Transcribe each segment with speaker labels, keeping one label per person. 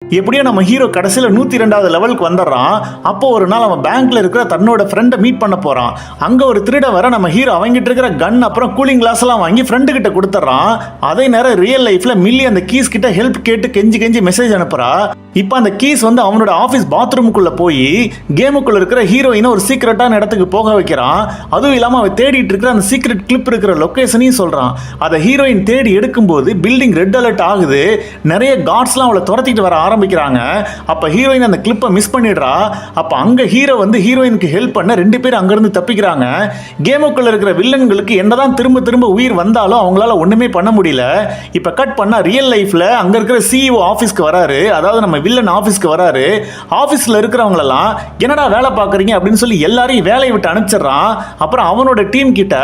Speaker 1: எப்படியோ நம்ம ஹீரோ கடைசியில் 102வது லெவலுக்கு வந்துடுறான். அப்போ ஒரு நாள் அவன் பேங்க்ல இருக்கிற தன்னோட ஃப்ரெண்டை மீட் பண்ண போறான். அங்க ஒரு திருட வர நம்ம ஹீரோ அவங்கிட்ட இருக்கிற கன் அப்புறம் கூலிங் கிளாஸ் எல்லாம் வாங்கி ஃப்ரெண்டு கிட்ட கொடுத்துறான். அதே நேரம் ரியல் லைஃப்ல மில்லி அந்த கீஸ் கிட்ட ஹெல்ப் கேட்டு கெஞ்சி கெஞ்சி மெசேஜ் அனுப்புறா. இப்போ அந்த கீஸ் வந்து அவனோட ஆஃபீஸ் பாத்ரூமுக்குள்ள போய் கேமுக்குள்ள இருக்கிற ஹீரோயினை ஒரு சீக்கிரட்டான இடத்துக்கு போக வைக்கிறான். அதுவும் இல்லாம அவன் தேடிட்டு இருக்கிற அந்த சீக்ரெட் கிளிப் இருக்கிற லொகேஷனையும் சொல்றான். அதை ஹீரோயின் தேடி எடுக்கும்போது பில்டிங் ரெட் அலர்ட் ஆகுது. நிறைய கார்ட்ஸ்லாம் அவளை துரத்திட்டு வர ஆரம்பிக்கிறாங்க. அப்ப ஹீரோயின் அந்த கிளிப்பை மிஸ் பண்ணிடுறா. அப்ப அங்க ஹீரோ வந்து ஹீரோயினுக்கு ஹெல்ப் பண்ண 2 பேர் அங்கிருந்து தப்பிக்கிறாங்க. கேமுக்குள்ள இருக்கிற வில்லன்களுக்கு என்னதான் திரும்ப திரும்ப உயிர் வந்தாலும் அவங்களால ஒண்ணுமே பண்ண முடியல. இப்ப கட் பண்ணா ரியல் லைஃப்ல அங்க இருக்கிற சிஇஓ ஆபீஸ்க்கு வராரு. அதாவது நம்ம வில்லன் ஆபீஸ்க்கு வராரு. ஆபீஸ்ல இருக்கிறவங்க எல்லாம் என்னடா வேலை பாக்குறீங்க அப்படின்னு சொல்லி எல்லாரையும் வேலையை விட்டு அனுப்பிச்சிடறான். அப்புறம் அவனோட டீம் கிட்ட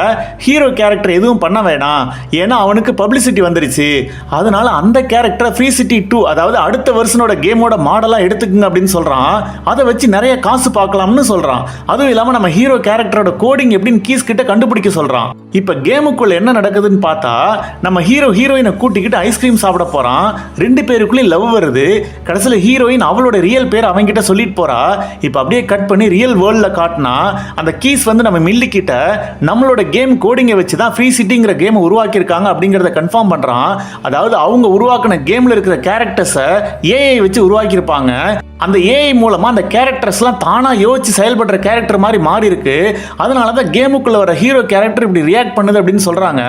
Speaker 1: ஹீரோ கேரக்டர் எதுவும் பண்ண வேணாம், ஏன்னா அவனுக்கு பப்ளிசிட்டி வந்துருச்சு, அதனால அந்த கேரக்டர் ஃப்ரீ சிட்டி 2 அதாவது அடுத்த வருஷனோட கேமோட மாடலா எடுத்துக்குங்க அப்படின்னு சொல்றான். அதை வச்சு நிறைய காசு பார்க்கலாம்னு சொல்றான். அதுவும் இல்லாம நம்ம ஹீரோ கேரக்டரோட கோடிங் எப்படின்னு கீஸ் கிட்ட கண்டுபிடிக்க சொல்றான். இப்ப கேமுக்குள்ள என்ன நடக்குதுன்னு பார்த்தா நம்ம ஹீரோ ஹீரோயினை கூட்டிக்கிட்டு ஐஸ்கிரீம் சாப்பிட போறான். 2 பேருக்குள்ளே லவ் வருது. கடைசியில் ஹீரோயின் அவளோட ரியல் பேர் அவங்க கிட்ட சொல்லிட்டு போறா. இப்ப அப்படியே கட் பண்ணி ரியல் வேர்ல்ட்ல காட்டினா அந்த கீஸ் வந்து நம்ம மில்லி கிட்ட நம்மளோட கேம் கோடிங்கை வச்சு தான் ஃப்ரீ சிட்டிங்கிற கேம் உருவாக்கி இருக்காங்க அப்படிங்கறத கன்ஃபார்ம் பண்றான். அதாவது அவங்க உருவாக்கின கேம்ல இருக்கிற கேரக்டர்ஸை ஏஐ வச்சு உருவாக்கி இருப்பாங்க. அந்த ஏஐ மூலமா அந்த கேரக்டர்ஸ்லாம் தானா யோசிச்சு செயல்படுற கேரக்டர் மாதிரி மாறி இருக்கு. அதனால தான் கேமுக்குள்ள வர ஹீரோ கேரக்டர் இப்படி ரியாக்ட் பண்ணுது அப்படின்னு சொல்றாங்க.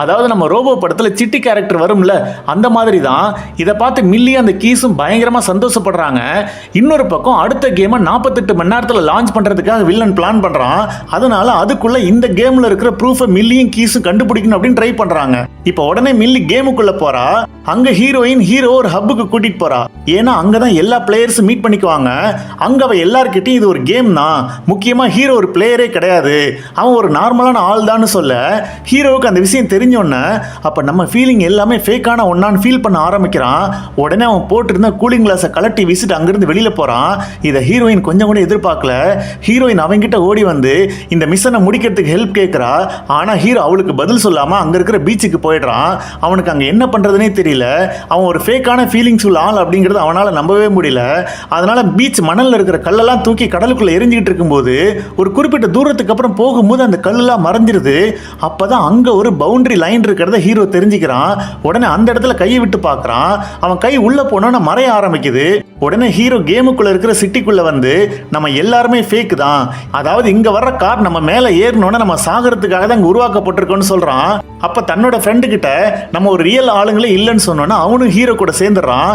Speaker 1: அதாவது நம்ம ரோபோ படத்துல சிட்டி கேரக்டர் வரும்ல, அந்த மாதிரி தான். இதை பார்த்து மில்லி அந்த கீஸும் பயங்கரமா சந்தோஷப்படுறாங்க. இன்னொரு பக்கம் அடுத்த கேமை 48 மணி நேரத்தில் லான்ச் பண்றதுக்காக வில்லன் பிளான் பண்றான். அதனால அதுக்குள்ள இந்த கேம்ல இருக்கிற ப்ரூஃபை மில்லியும் கீஸும் கண்டுபிடிக்கணும் அப்படின்னு ட்ரை பண்றாங்க. இப்போ உடனே மில்லி கேமுக்குள்ள போறா. அங்க ஹீரோயின் ஹீரோ ஒரு ஹப்புக்கு கூட்டிட்டு போறா. ஏன்னா அங்கதான் எல்லா பிளேயர்ஸும் மீட் பண்ணிக்குவாங்க. அங்க அவ எல்லார்கிட்டையும் இது ஒரு கேம் தான், முக்கியமா ஹீரோ ஒரு பிளேயரே கிடையாது, அவன் ஒரு நார்மலான ஆள் தான் சொல்ல ஹீரோவுக்கு அந்த விஷயம் தெரிஞ்சோன்னே அப்ப நம்ம ஃபீலிங் எல்லாமே ஃபேக்கான ஒன்னான்னு ஃபீல் பண்ண ஆரம்பிக்கிறான். உடனே அவன் போட்டிருந்த கூலிங் கிளாஸை கலட்டி வீசிட்டு அங்கிருந்து வெளியில போறான். இதை ஹீரோயின் கொஞ்சம் கூட எதிர்பார்க்கல. ஹீரோயின் அவங்கிட்ட ஓடி வந்து இந்த மிஷனை முடிக்கிறதுக்கு ஹெல்ப் கேட்கிறா. ஆனா ஹீரோ அவளுக்கு பதில் சொல்லாம அங்க இருக்கிற பீச்சுக்கு போயிடுறான். அவனுக்கு அங்க என்ன பண்றதுனே தெரியல. அவன் ஒரு ஃபேக்கான ஃபீலிங்ஸ் உள்ள ஆள் அப்படிங்கிறது அவனால நம்பவே முடியல. அதனால பீச் மணல்ல இருக்கிற கல்லெல்லாம் தூக்கி கடலுக்குள்ள எரிஞ்சிட்டு இருக்கும்போது ஒரு குறிப்பிட்ட தூரத்துக்கு அப்புறம் போகும்போது அந்த கல்லெல்லாம் மறைஞ்சிருது. அப்பதான் அங்க ஒரு பவுண்டரி லைன் இருக்கிறத ஹீரோ தெரிஞ்சுக்கிறான். உடனே அந்த இடத்துல கையை விட்டு பார்க்கறான். அவன் கை உள்ள போனோன்னு மறைய ஆரம்பிக்குது. உடனே ஹீரோ கேமுக்குள்ள இருக்கிற சிட்டிக்குள்ள வந்து நம்ம எல்லாருமே ஃபேக் தான், அதாவது இங்க வர்ற கார் நம்ம மேல ஏறணும்னா நம்ம சாகிறதுக்காக தான் இங்க உருவாக்கப்பட்டிருக்கோன்னு சொல்றான். அப்ப தன்னோட ஃப்ரெண்டு கிட்ட நம்ம ஒரு ரியல் ஆளுங்களே இல்லைன்னு சொன்னோன்னா அவனும் ஹீரோ கூட சேர்ந்துடுறான்.